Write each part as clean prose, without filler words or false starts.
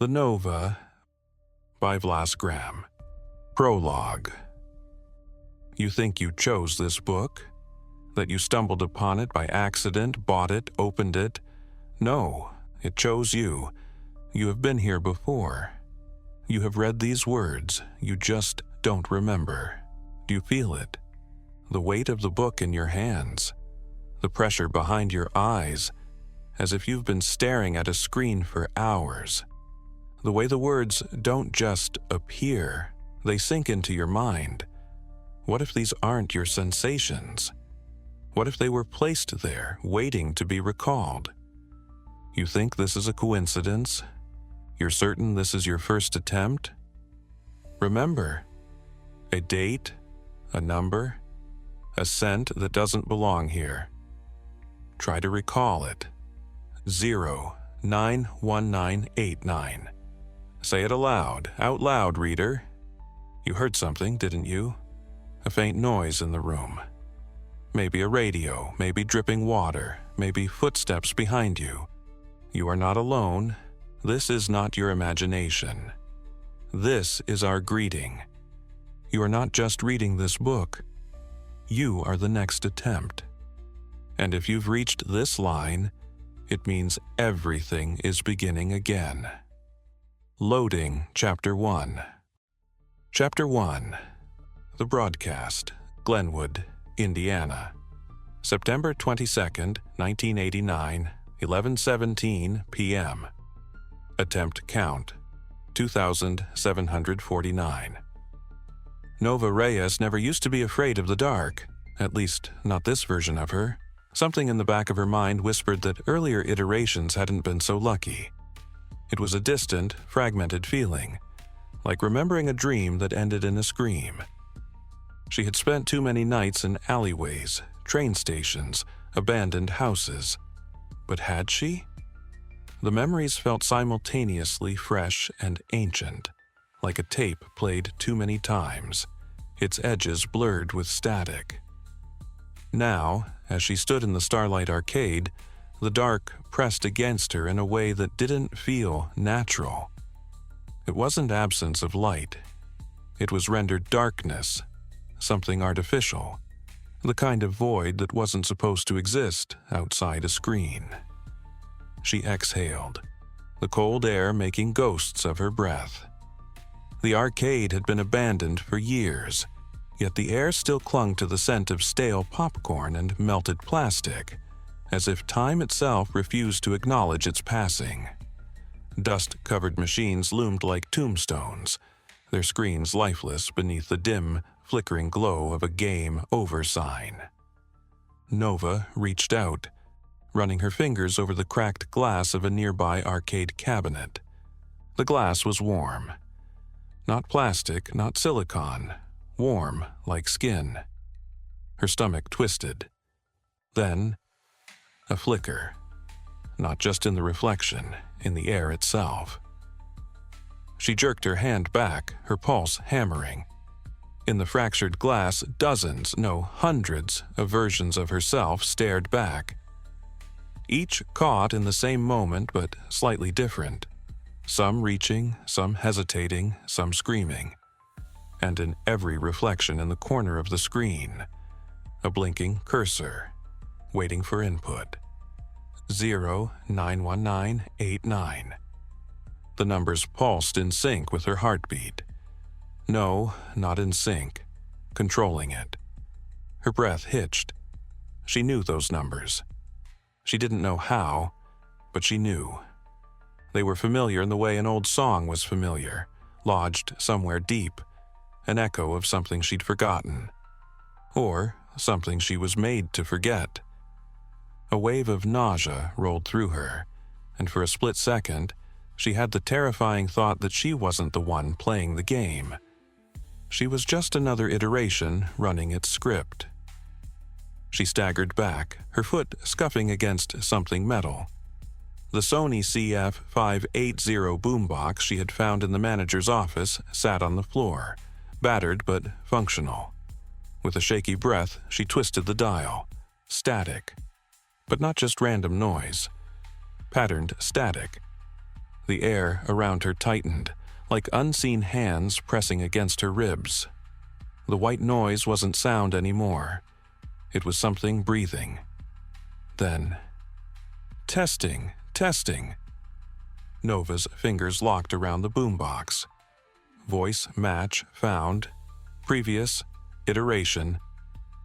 The Nova by Vlas Graham. Prologue. You think you chose this book? That you stumbled upon it by accident, bought it, opened it? No, it chose you. You have been here before. You have read these words, you just don't remember. Do you feel it? The weight of the book in your hands. The pressure behind your eyes, as if you've been staring at a screen for hours. The way the words don't just appear, they sink into your mind. What if these aren't your sensations? What if they were placed there, waiting to be recalled? You think this is a coincidence? You're certain this is your first attempt? Remember, a date, a number, a scent that doesn't belong here. Try to recall it. 091989. Say it aloud, out loud, reader. You heard something, didn't you? A faint noise in the room. Maybe a radio, maybe dripping water, maybe footsteps behind you. You are not alone. This is not your imagination. This is our greeting. You are not just reading this book. You are the next attempt. And if you've reached this line, it means everything is beginning again. Loading Chapter 1. Chapter 1. The Broadcast, Glenwood, Indiana. September 22nd, 1989, 11:17 p.m. Attempt count, 2,749. Nova Reyes never used to be afraid of the dark, at least not this version of her. Something in the back of her mind whispered that earlier iterations hadn't been so lucky. It was a distant, fragmented feeling, like remembering a dream that ended in a scream. She had spent too many nights in alleyways, train stations, abandoned houses. But had she? The memories felt simultaneously fresh and ancient, like a tape played too many times, its edges blurred with static. Now, as she stood in the Starlight Arcade, the dark pressed against her in a way that didn't feel natural. It wasn't absence of light. It was rendered darkness, something artificial, the kind of void that wasn't supposed to exist outside a screen. She exhaled, the cold air making ghosts of her breath. The arcade had been abandoned for years, yet the air still clung to the scent of stale popcorn and melted plastic, as if time itself refused to acknowledge its passing. Dust-covered machines loomed like tombstones, their screens lifeless beneath the dim, flickering glow of a game over sign. Nova reached out, running her fingers over the cracked glass of a nearby arcade cabinet. The glass was warm. Not plastic, not silicone. Warm, like skin. Her stomach twisted. Then, a flicker. Not just in the reflection, in the air itself. She jerked her hand back, her pulse hammering. In the fractured glass, dozens, no, hundreds of versions of herself stared back. Each caught in the same moment, but slightly different. Some reaching, some hesitating, some screaming. And in every reflection in the corner of the screen, a blinking cursor, waiting for input. 091989. The numbers pulsed in sync with her heartbeat. No, not in sync, controlling it. Her breath hitched. She knew those numbers. She didn't know how, but she knew. They were familiar in the way an old song was familiar, lodged somewhere deep, an echo of something she'd forgotten. Or something she was made to forget. A wave of nausea rolled through her, and for a split second, she had the terrifying thought that she wasn't the one playing the game. She was just another iteration running its script. She staggered back, her foot scuffing against something metal. The Sony CF580 boombox she had found in the manager's office sat on the floor, battered but functional. With a shaky breath, she twisted the dial. Static. But not just random noise. Patterned static. The air around her tightened, like unseen hands pressing against her ribs. The white noise wasn't sound anymore. It was something breathing. Then, testing. Nova's fingers locked around the boombox. Voice match found. Previous iteration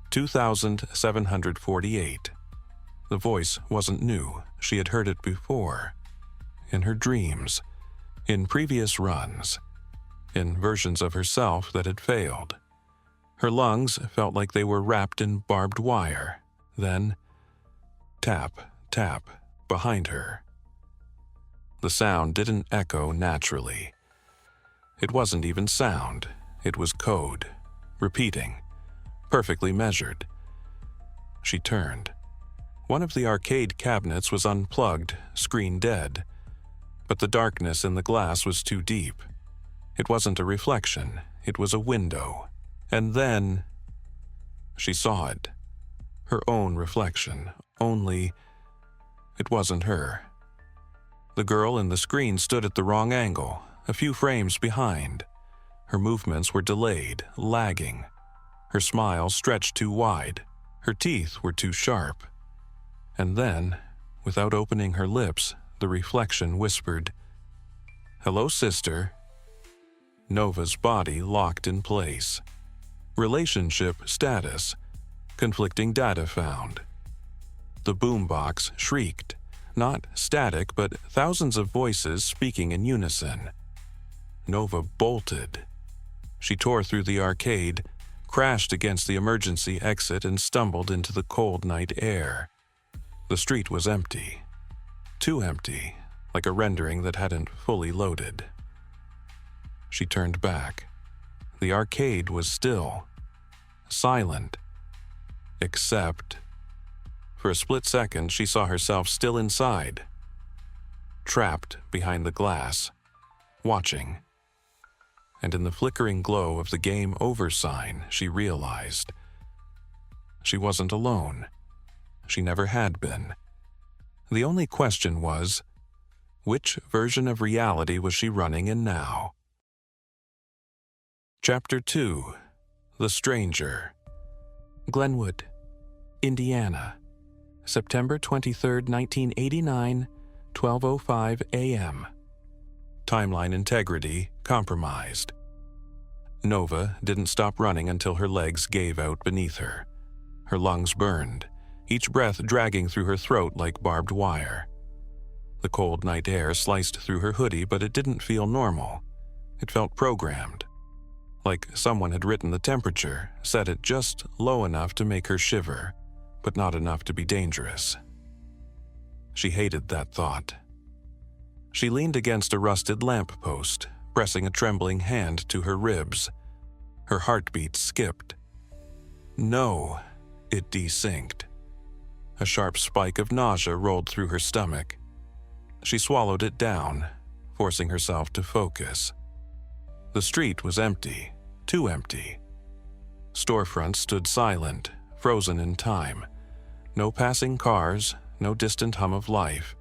2748. The voice wasn't new. She had heard it before. In her dreams. In previous runs. In versions of herself that had failed. Her lungs felt like they were wrapped in barbed wire. Then, tap, tap, behind her. The sound didn't echo naturally. It wasn't even sound. It was code. Repeating. Perfectly measured. She turned. One of the arcade cabinets was unplugged, screen dead. But the darkness in the glass was too deep. It wasn't a reflection. It was a window. And then she saw it. Her own reflection. Only it wasn't her. The girl in the screen stood at the wrong angle, a few frames behind. Her movements were delayed, lagging. Her smile stretched too wide. Her teeth were too sharp. And then, without opening her lips, the reflection whispered, "Hello, sister." Nova's body locked in place. Relationship status. Conflicting data found. The boombox shrieked. Not static, but thousands of voices speaking in unison. Nova bolted. She tore through the arcade, crashed against the emergency exit, and stumbled into the cold night air. The street was empty. Too empty, like a rendering that hadn't fully loaded. She turned back. The arcade was still. Silent. Except, for a split second, she saw herself still inside. Trapped behind the glass. Watching. And in the flickering glow of the game over sign, she realized she wasn't alone. She never had been. The only question was, which version of reality was she running in now? Chapter 2. The Stranger. Glenwood, Indiana. September 23, 1989, 12:05 a.m. Timeline integrity compromised. Nova didn't stop running until her legs gave out beneath her. Her lungs burned, each breath dragging through her throat like barbed wire. The cold night air sliced through her hoodie, but it didn't feel normal. It felt programmed. Like someone had written the temperature, set it just low enough to make her shiver, but not enough to be dangerous. She hated that thought. She leaned against a rusted lamppost, pressing a trembling hand to her ribs. Her heartbeat skipped. No, it desynced. A sharp spike of nausea rolled through her stomach. She swallowed it down, forcing herself to focus. The street was empty, too empty. Storefronts stood silent, frozen in time. No passing cars, no distant hum of life,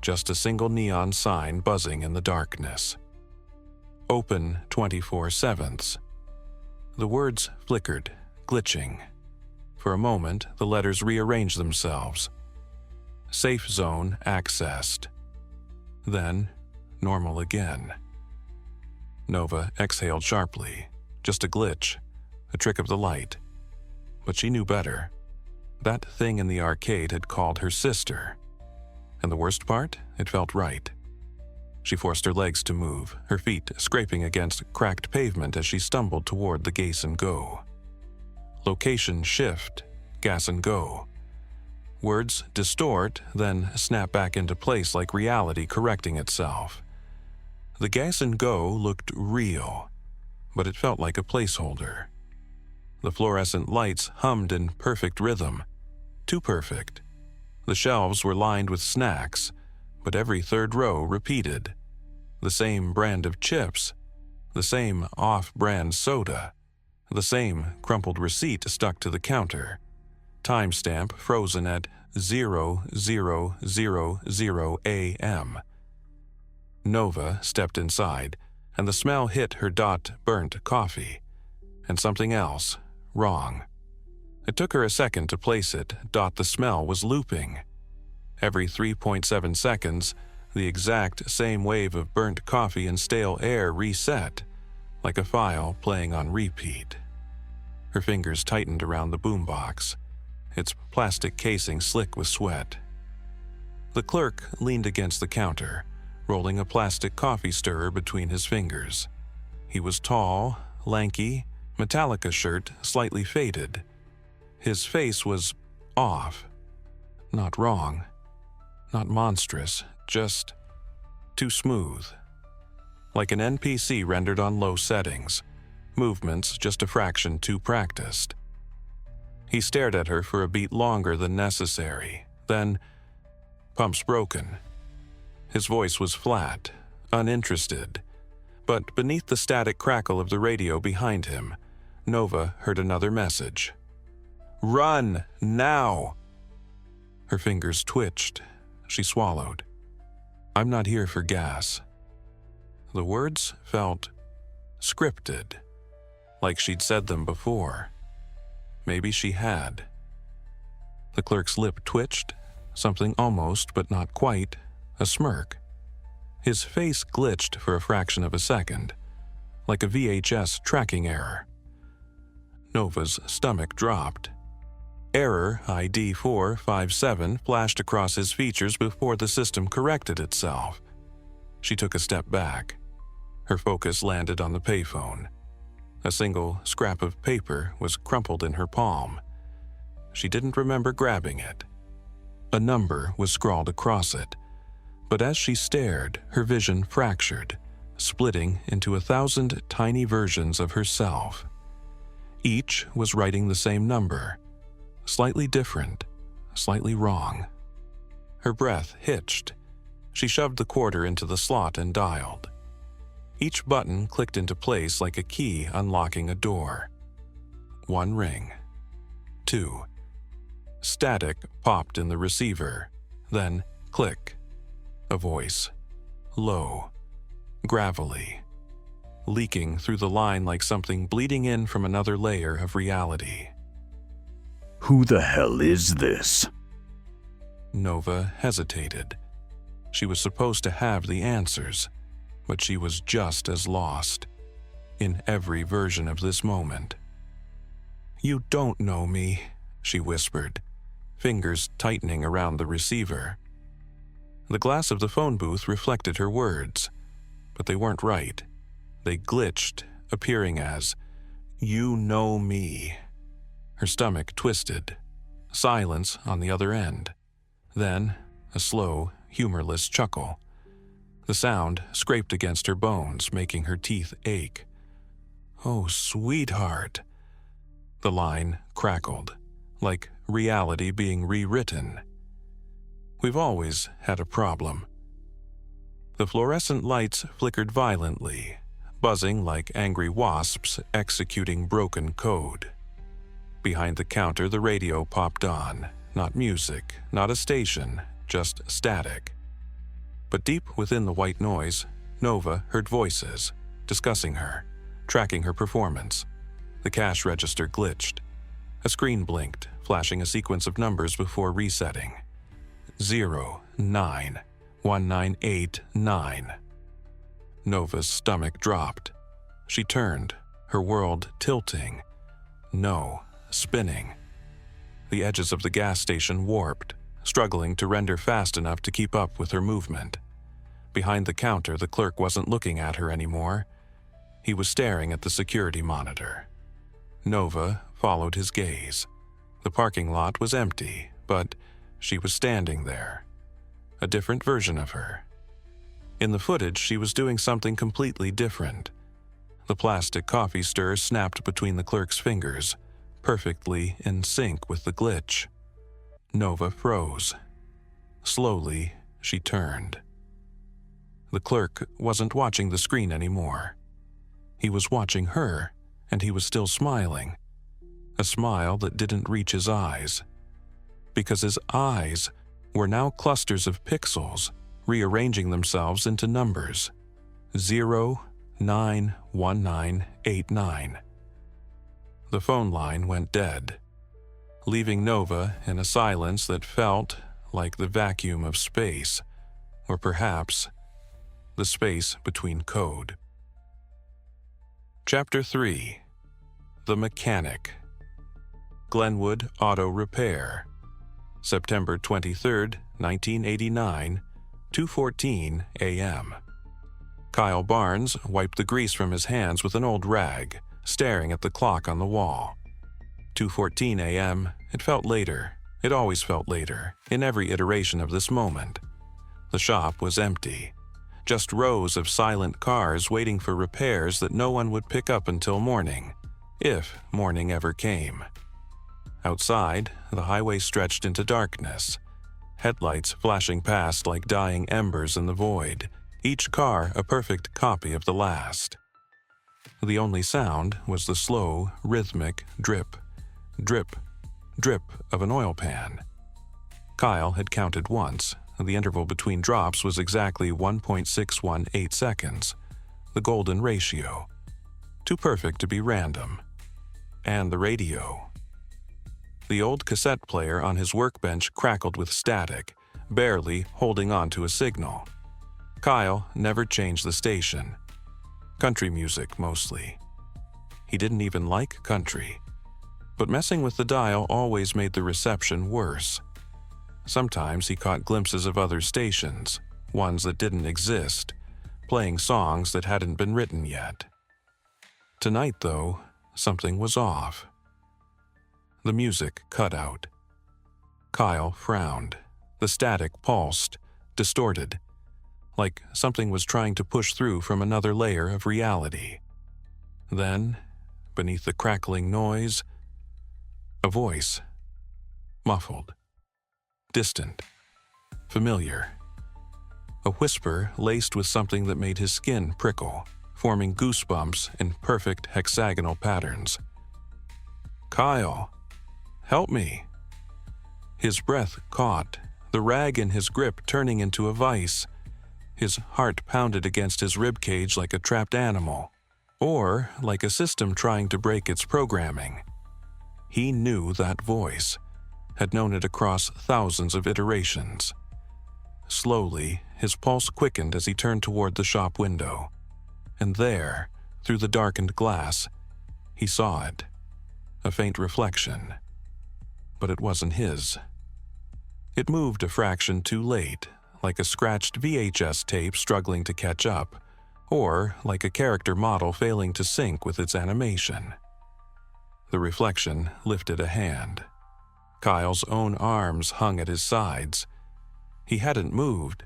just a single neon sign buzzing in the darkness. Open 24/7. The words flickered, glitching. For a moment, the letters rearranged themselves. Safe zone accessed. Then, normal again. Nova exhaled sharply. Just a glitch, a trick of the light. But she knew better. That thing in the arcade had called her sister. And the worst part? It felt right. She forced her legs to move, her feet scraping against cracked pavement as she stumbled toward the gas and go. Location shift, gas and go. Words distort, then snap back into place like reality correcting itself. The gas and go looked real, but it felt like a placeholder. The fluorescent lights hummed in perfect rhythm. Too perfect. The shelves were lined with snacks, but every third row repeated. The same brand of chips, the same off-brand soda, the same crumpled receipt stuck to the counter. Timestamp frozen at 00:00 a.m. Nova stepped inside, and the smell hit her burnt coffee. And something else, wrong. It took her a second to place it. The smell was looping. Every 3.7 seconds, the exact same wave of burnt coffee and stale air reset, like a file playing on repeat. Her fingers tightened around the boombox, its plastic casing slick with sweat. The clerk leaned against the counter, rolling a plastic coffee stirrer between his fingers. He was tall, lanky, Metallica shirt slightly faded. His face was off. Not wrong. Not monstrous, just too smooth. Like an NPC rendered on low settings, movements just a fraction too practiced. He stared at her for a beat longer than necessary, then, pumps broken. His voice was flat, uninterested, but beneath the static crackle of the radio behind him, Nova heard another message. "Run, now!" Her fingers twitched. She swallowed. "I'm not here for gas." The words felt scripted, like she'd said them before. Maybe she had. The clerk's lip twitched, something almost but not quite, a smirk. His face glitched for a fraction of a second, like a VHS tracking error. Nova's stomach dropped. Error ID 457 flashed across his features before the system corrected itself. She took a step back. Her focus landed on the payphone. A single scrap of paper was crumpled in her palm. She didn't remember grabbing it. A number was scrawled across it, but as she stared, her vision fractured, splitting into 1,000 tiny versions of herself. Each was writing the same number, slightly different, slightly wrong. Her breath hitched. She shoved the quarter into the slot and dialed. Each button clicked into place like a key unlocking a door. 1 ring. 2. Static popped in the receiver. Then click. A voice. Low. Gravelly. Leaking through the line like something bleeding in from another layer of reality. "Who the hell is this?" Nova hesitated. She was supposed to have the answers, but she was just as lost, in every version of this moment. "You don't know me," she whispered, fingers tightening around the receiver. The glass of the phone booth reflected her words, but they weren't right. They glitched, appearing as, "You know me." Her stomach twisted. Silence on the other end. Then, a slow, humorless chuckle. The sound scraped against her bones, making her teeth ache. "Oh, sweetheart." The line crackled, like reality being rewritten. "We've always had a problem." The fluorescent lights flickered violently, buzzing like angry wasps executing broken code. Behind the counter, the radio popped on. Not music, not a station, just static. But deep within the white noise, Nova heard voices, discussing her, tracking her performance. The cash register glitched. A screen blinked, flashing a sequence of numbers before resetting. 0919889. Nova's stomach dropped. She turned, her world tilting. No, spinning. The edges of the gas station warped, struggling to render fast enough to keep up with her movement. Behind the counter, the clerk wasn't looking at her anymore. He was staring at the security monitor. Nova followed his gaze. The parking lot was empty, but she was standing there. A different version of her. In the footage, she was doing something completely different. The plastic coffee stir snapped between the clerk's fingers, perfectly in sync with the glitch. Nova froze. Slowly, she turned. The clerk wasn't watching the screen anymore. He was watching her, and he was still smiling. A smile that didn't reach his eyes. Because his eyes were now clusters of pixels, rearranging themselves into numbers 091989. The phone line went dead, leaving Nova in a silence that felt like the vacuum of space, or perhaps the space between code. Chapter 3. The Mechanic. Glenwood Auto Repair. September 23, 1989, 2:14 a.m. Kyle Barnes wiped the grease from his hands with an old rag, staring at the clock on the wall. 2:14 a.m. It felt later. It always felt later, in every iteration of this moment. The shop was empty. Just rows of silent cars waiting for repairs that no one would pick up until morning, if morning ever came. Outside, the highway stretched into darkness, headlights flashing past like dying embers in the void, each car a perfect copy of the last. The only sound was the slow, rhythmic drip, drip, drip of an oil pan. Kyle had counted once. The interval between drops was exactly 1.618 seconds, the golden ratio. Too perfect to be random. And the radio. The old cassette player on his workbench crackled with static, barely holding on to a signal. Kyle never changed the station. Country music, mostly. He didn't even like country. But messing with the dial always made the reception worse. Sometimes he caught glimpses of other stations, ones that didn't exist, playing songs that hadn't been written yet. Tonight, though, something was off. The music cut out. Kyle frowned. The static pulsed, distorted, like something was trying to push through from another layer of reality. Then, beneath the crackling noise, a voice. Muffled. Distant. Familiar. A whisper laced with something that made his skin prickle, forming goosebumps in perfect hexagonal patterns. "Kyle, help me." His breath caught, the rag in his grip turning into a vice. His heart pounded against his ribcage like a trapped animal, or like a system trying to break its programming. He knew that voice, had known it across thousands of iterations. Slowly, his pulse quickened as he turned toward the shop window. And there, through the darkened glass, he saw it. A faint reflection. But it wasn't his. It moved a fraction too late, like a scratched VHS tape struggling to catch up, or like a character model failing to sync with its animation. The reflection lifted a hand. Kyle's own arms hung at his sides. He hadn't moved,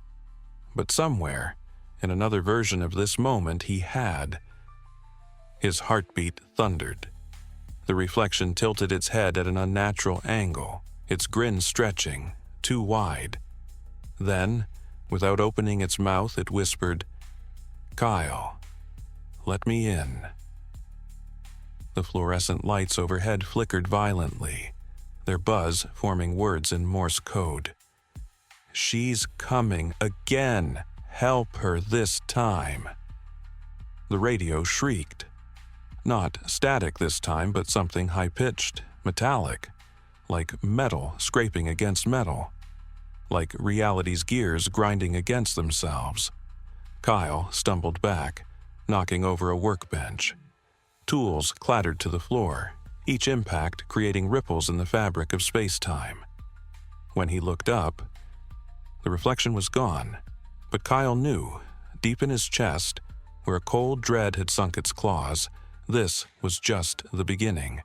but somewhere, in another version of this moment, he had. His heartbeat thundered. The reflection tilted its head at an unnatural angle, its grin stretching, too wide. Then, without opening its mouth, it whispered, "Kyle, let me in." The fluorescent lights overhead flickered violently, their buzz forming words in Morse code. "She's coming again. Help her this time." The radio shrieked. Not static this time, but something high-pitched, metallic, like metal scraping against metal, like reality's gears grinding against themselves. Kyle stumbled back, knocking over a workbench. Tools clattered to the floor, each impact creating ripples in the fabric of space-time. When he looked up, the reflection was gone, but Kyle knew, deep in his chest, where a cold dread had sunk its claws, this was just the beginning.